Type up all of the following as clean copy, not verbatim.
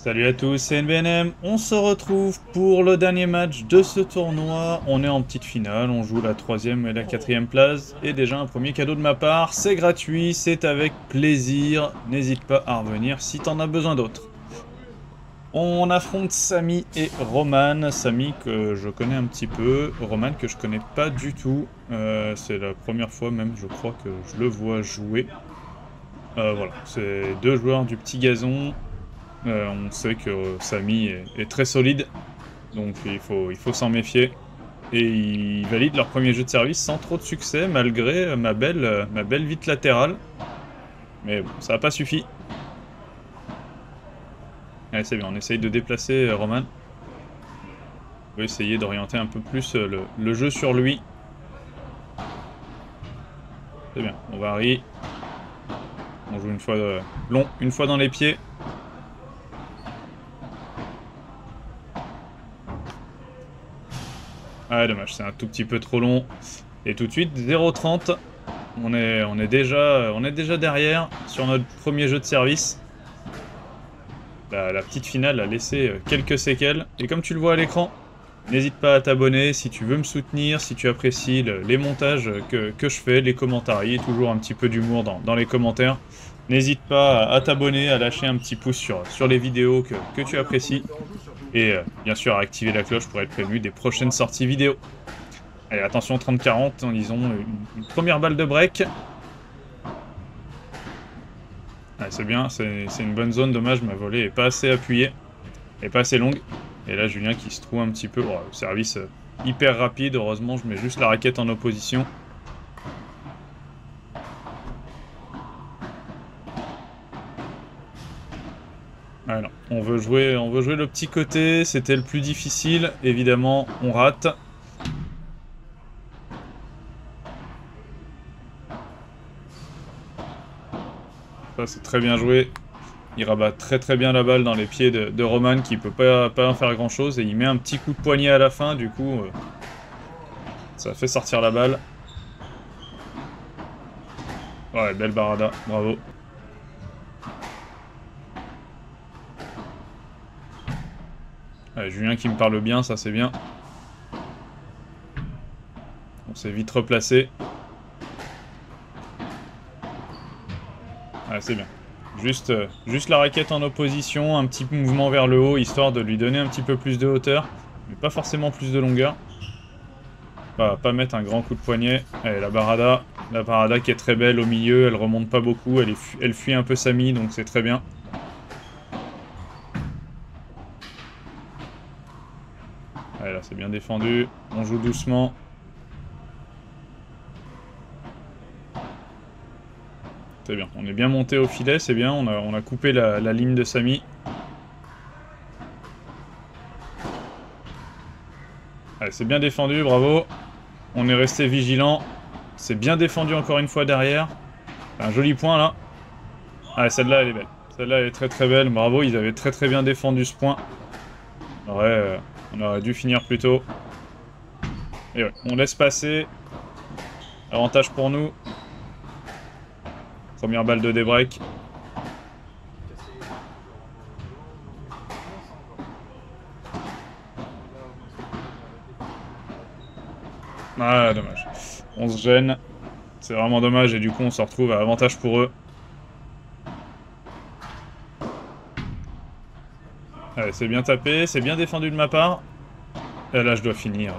Salut à tous, c'est NBNM. On se retrouve pour le dernier match de ce tournoi. On est en petite finale, on joue la 3e et la 4e place. Et déjà un premier cadeau de ma part, c'est gratuit, c'est avec plaisir. N'hésite pas à revenir si t'en as besoin d'autres. On affronte Samy et Roman. Samy que je connais un petit peu, Roman que je connais pas du tout. C'est la première fois même, je crois, que je le vois jouer. Voilà, c'est deux joueurs du petit gazon. On sait que Samy est très solide, donc il faut s'en méfier. Et ils valident leur premier jeu de service sans trop de succès, malgré ma belle vite latérale. Mais bon, ça n'a pas suffi. Allez, c'est bien, on essaye de déplacer Roman. On va essayer d'orienter un peu plus le jeu sur lui. C'est bien, on varie. On joue une fois long, une fois dans les pieds. Ah, dommage, c'est un tout petit peu trop long. Et tout de suite, 0,30. On est déjà derrière sur notre premier jeu de service. La petite finale a laissé quelques séquelles. Et comme tu le vois à l'écran, n'hésite pas à t'abonner si tu veux me soutenir, si tu apprécies les montages que je fais, les commentaires. Il y a toujours un petit peu d'humour dans les commentaires. N'hésite pas à t'abonner, à lâcher un petit pouce sur les vidéos que tu apprécies. Et bien sûr à activer la cloche pour être prévenu des prochaines sorties vidéo. Allez, attention, 30-40, disons une première balle de break. Ah, c'est bien, c'est une bonne zone, dommage, ma volée est pas assez appuyée, et pas assez longue. Et là, Julien qui se trouve un petit peu, le service hyper rapide, heureusement, je mets juste la raquette en opposition. Alors, on veut jouer le petit côté, c'était le plus difficile, évidemment, on rate. Ça, c'est très bien joué. Il rabat très très bien la balle dans les pieds de Roman qui peut pas en faire grand chose et il met un petit coup de poignet à la fin, du coup ça fait sortir la balle. Ouais, belle barada, bravo. Ouais, Julien qui me parle bien, ça c'est bien. On s'est vite replacé. Ouais, c'est bien. Juste la raquette en opposition, un petit mouvement vers le haut, histoire de lui donner un petit peu plus de hauteur, mais pas forcément plus de longueur. Pas mettre un grand coup de poignet. Allez, la barada qui est très belle au milieu, elle remonte pas beaucoup, elle fuit un peu Samy, donc c'est très bien. Allez, là c'est bien défendu, on joue doucement. C'est bien, on est bien monté au filet, c'est bien, on a coupé la ligne de Samy. Allez, c'est bien défendu, bravo. On est resté vigilant. C'est bien défendu encore une fois derrière. Un joli point là. Ah, celle-là elle est belle. Celle-là elle est très très belle, bravo, ils avaient très très bien défendu ce point. On aurait dû finir plus tôt. Et ouais, on laisse passer. Avantage pour nous. Première balle de débreak. Ah, dommage. On se gêne. C'est vraiment dommage et du coup on se retrouve à avantage pour eux. Allez, c'est bien tapé, c'est bien défendu de ma part. Et là je dois finir,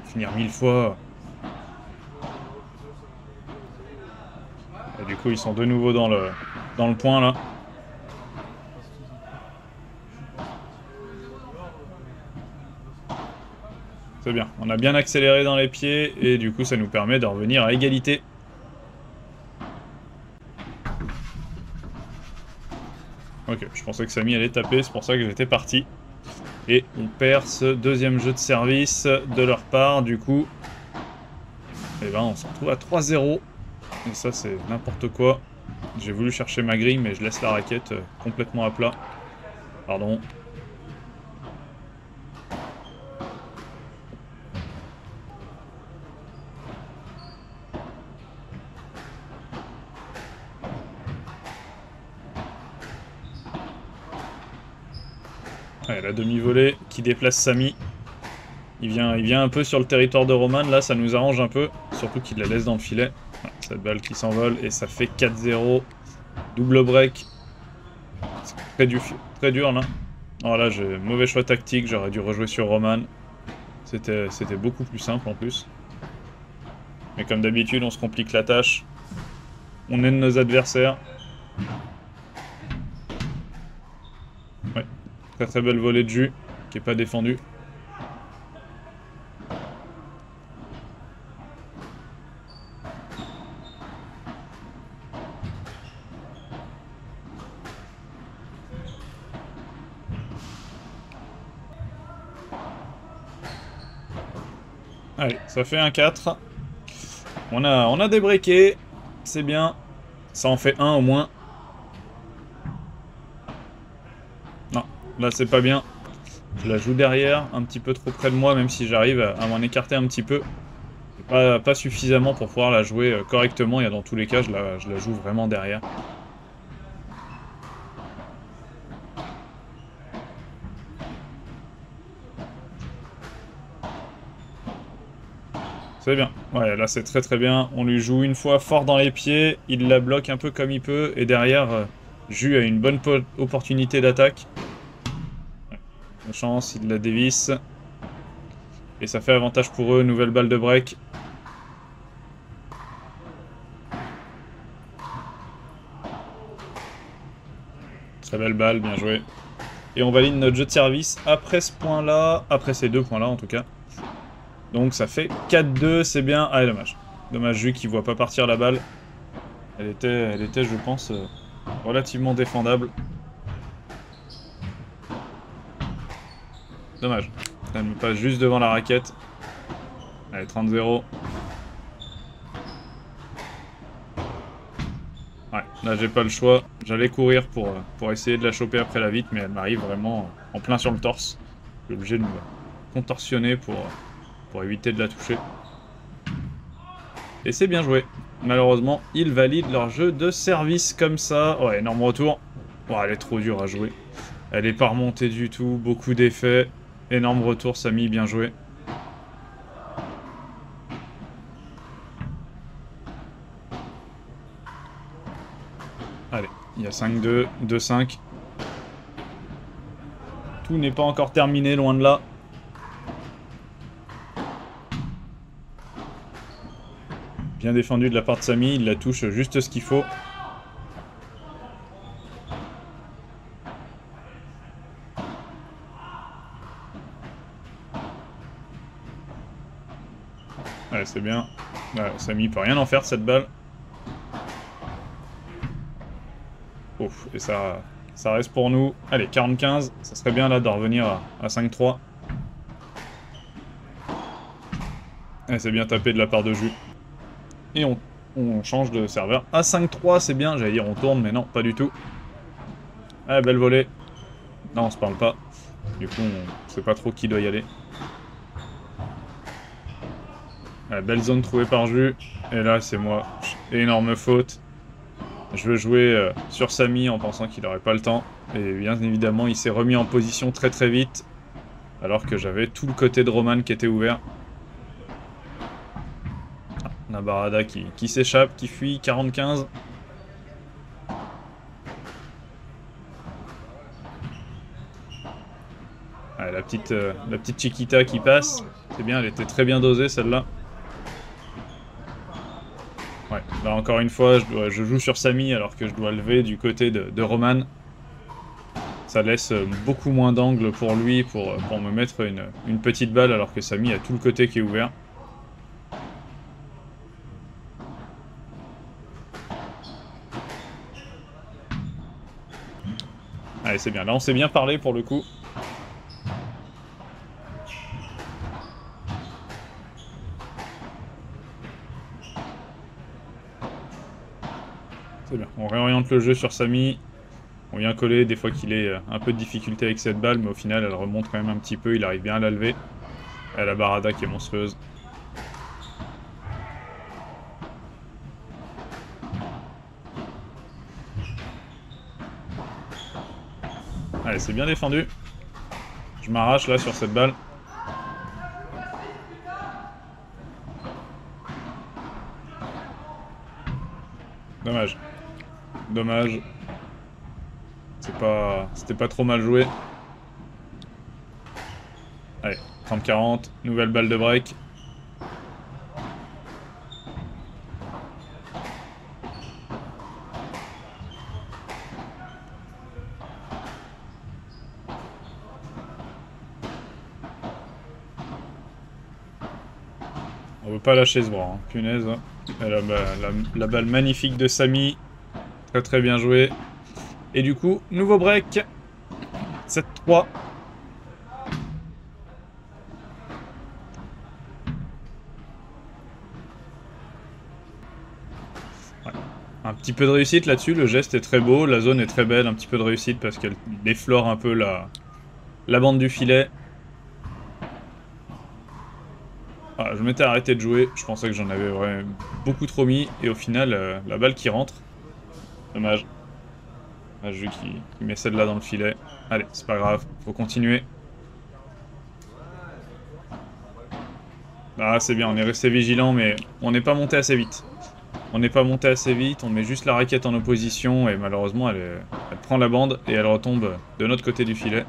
finir 1000 fois. Et du coup ils sont de nouveau dans le point là. C'est bien, on a bien accéléré dans les pieds et du coup ça nous permet de revenir à égalité. Ok, je pensais que Samy allait taper, c'est pour ça que j'étais parti. Et on perd ce deuxième jeu de service de leur part, du coup. Et ben on se retrouve à 3-0. Et ça c'est n'importe quoi. J'ai voulu chercher ma grille mais je laisse la raquette complètement à plat. Pardon. Ouais, la demi-volée qui déplace Samy. Il vient un peu sur le territoire de Roman, là ça nous arrange un peu, surtout qu'il la laisse dans le filet. Voilà, cette balle qui s'envole et ça fait 4-0. Double break. C'est très dur là. Alors là j'ai mauvais choix tactique, j'aurais dû rejouer sur Roman. C'était beaucoup plus simple en plus. Mais comme d'habitude on se complique la tâche. On aide nos adversaires. Ouais, très belle volée de jus qui est pas défendue. Allez, ça fait un 4. On a débreaké. C'est bien. Ça en fait un au moins. Non, là c'est pas bien. Je la joue derrière, un petit peu trop près de moi, même si j'arrive à m'en écarter un petit peu. Pas suffisamment pour pouvoir la jouer correctement, et dans tous les cas, je la joue vraiment derrière. C'est bien. Ouais, là c'est très bien. On lui joue une fois fort dans les pieds, il la bloque un peu comme il peut, et derrière, Jus a une bonne opportunité d'attaque. Ouais. La chance, il la dévisse. Et ça fait avantage pour eux, nouvelle balle de break. Très belle balle, bien joué. Et on valide notre jeu de service après ce point-là, après ces 2 points-là en tout cas. Donc ça fait 4-2, c'est bien. Ah, dommage. Dommage, Jus qui voit pas partir la balle. Elle était je pense, relativement défendable. Dommage. Elle me passe juste devant la raquette. Allez, 30-0. Ouais, là j'ai pas le choix. J'allais courir pour essayer de la choper après la vitre, mais elle m'arrive vraiment en plein sur le torse. Je suis obligé de me contorsionner pour éviter de la toucher. Et c'est bien joué. Malheureusement, ils valident leur jeu de service comme ça. Ouais, énorme retour. Oh, elle est trop dure à jouer. Elle est pas remontée du tout, beaucoup d'effets. Énorme retour, Samy, bien joué. Allez, il y a 5-2, 2-5. Tout n'est pas encore terminé, loin de là. Bien défendu de la part de Samy, il la touche juste ce qu'il faut. Ouais, c'est bien. Ouais, Samy peut rien en faire cette balle. Ouf, et ça reste pour nous. Allez, 45, ça serait bien là de revenir à 5-3. Ouais, c'est bien tapé de la part de Jus. Et on change de serveur à 5-3, c'est bien. J'allais dire on tourne, mais non, pas du tout. Ah, belle volée. Non, on se parle pas. Du coup, on sait pas trop qui doit y aller. Ah, belle zone trouvée par Jus. Et là, c'est moi. Énorme faute. Je veux jouer sur Samy en pensant qu'il n'aurait pas le temps. Et bien évidemment, il s'est remis en position très vite. Alors que j'avais tout le côté de Roman qui était ouvert. Ah, Nabarada qui s'échappe, qui fuit, 45. Ah, la petite Chiquita qui passe. C'est bien, elle était très bien dosée celle-là. Ouais, là encore une fois, je joue sur Samy alors que je dois lever du côté de Roman. Ça laisse beaucoup moins d'angle pour lui pour me mettre une petite balle alors que Samy a tout le côté qui est ouvert. Allez, c'est bien. Là, on s'est bien parlé pour le coup. C'est bien. On réoriente le jeu sur Samy. On vient coller des fois qu'il ait un peu de difficulté avec cette balle, mais au final, elle remonte quand même un petit peu. Il arrive bien à la lever. Et la Barada qui est monstrueuse. Allez, c'est bien défendu. Je m'arrache là sur cette balle. Dommage. Dommage. C'était pas trop mal joué. Allez, 30-40, nouvelle balle de break. On veut pas lâcher ce bras, hein. Punaise. Et la balle magnifique de Samy. Très très bien joué. Et du coup, nouveau break. 7-3. Ouais. Un petit peu de réussite là-dessus, le geste est très beau, la zone est très belle, un petit peu de réussite parce qu'elle déflore un peu la bande du filet. Ah, je m'étais arrêté de jouer, je pensais que j'en avais vraiment beaucoup trop mis, et au final, la balle qui rentre. Dommage. Un jeu qui met celle-là dans le filet. Allez, c'est pas grave, faut continuer. Ah, c'est bien, on est resté vigilant, mais on n'est pas monté assez vite. On n'est pas monté assez vite, on met juste la raquette en opposition, et malheureusement, elle prend la bande, et elle retombe de notre côté du filet.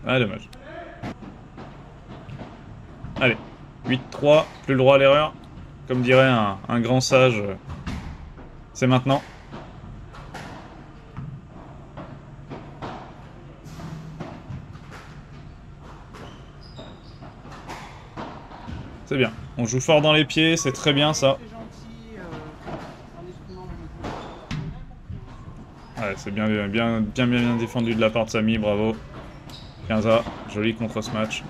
Ah, dommage. Allez, 8-3, plus le droit à l'erreur. Comme dirait un grand sage, c'est maintenant. C'est bien. On joue fort dans les pieds, c'est très bien ça. Ouais, c'est bien défendu de la part de Samy, bravo. 15A, joli contre ce match.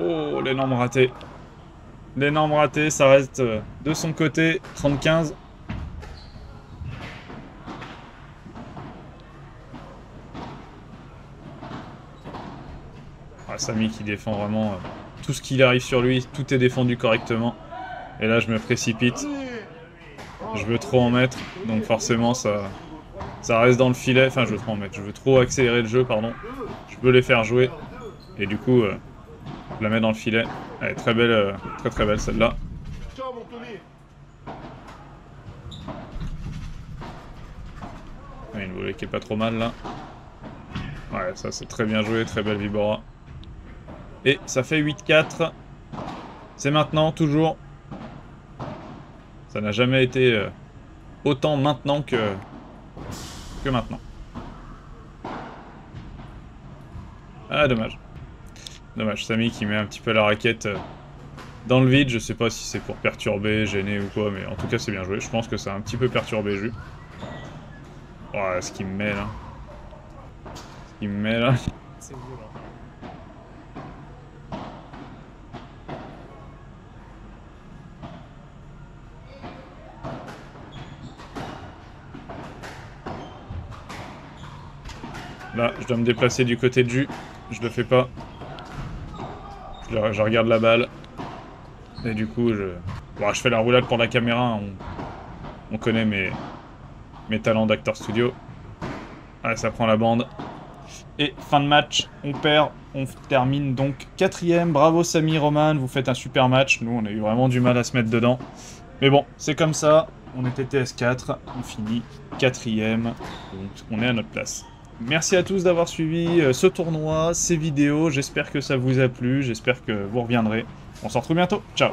Oh, l'énorme raté. L'énorme raté, ça reste de son côté, 30-15. Ah, Samy qui défend vraiment tout ce qui arrive sur lui, tout est défendu correctement. Et là, je me précipite. Je veux trop en mettre, donc forcément, ça reste dans le filet. Enfin, je veux trop en mettre, je veux trop accélérer le jeu, pardon. Je veux les faire jouer. Et du coup... je la mets dans le filet. Elle est très belle, très très belle celle-là. Une volée qui est pas trop mal là. Ouais, ça c'est très bien joué, très belle Vibora. Et ça fait 8-4. C'est maintenant, toujours. Ça n'a jamais été autant maintenant que maintenant. Ah, dommage. Dommage, Samy qui met un petit peu la raquette dans le vide. Je sais pas si c'est pour perturber, gêner ou quoi, mais en tout cas c'est bien joué. Je pense que ça a un petit peu perturbé Jus. Ouais, ce qu'il me met là. Ce qu'il me met là. C'est violent. Là, je dois me déplacer du côté de Jus. Je le fais pas. Je regarde la balle. Et du coup, je fais la roulade pour la caméra. On connaît mes talents d'acteur studio. Ah, ça prend la bande. Et fin de match, on perd. On termine donc 4ème. Bravo Samy, Roman, vous faites un super match. Nous, on a eu vraiment du mal à se mettre dedans. Mais bon, c'est comme ça. On était TS4. On finit 4ème. Donc, on est à notre place. Merci à tous d'avoir suivi ce tournoi, ces vidéos. J'espère que ça vous a plu. J'espère que vous reviendrez. On se retrouve bientôt. Ciao.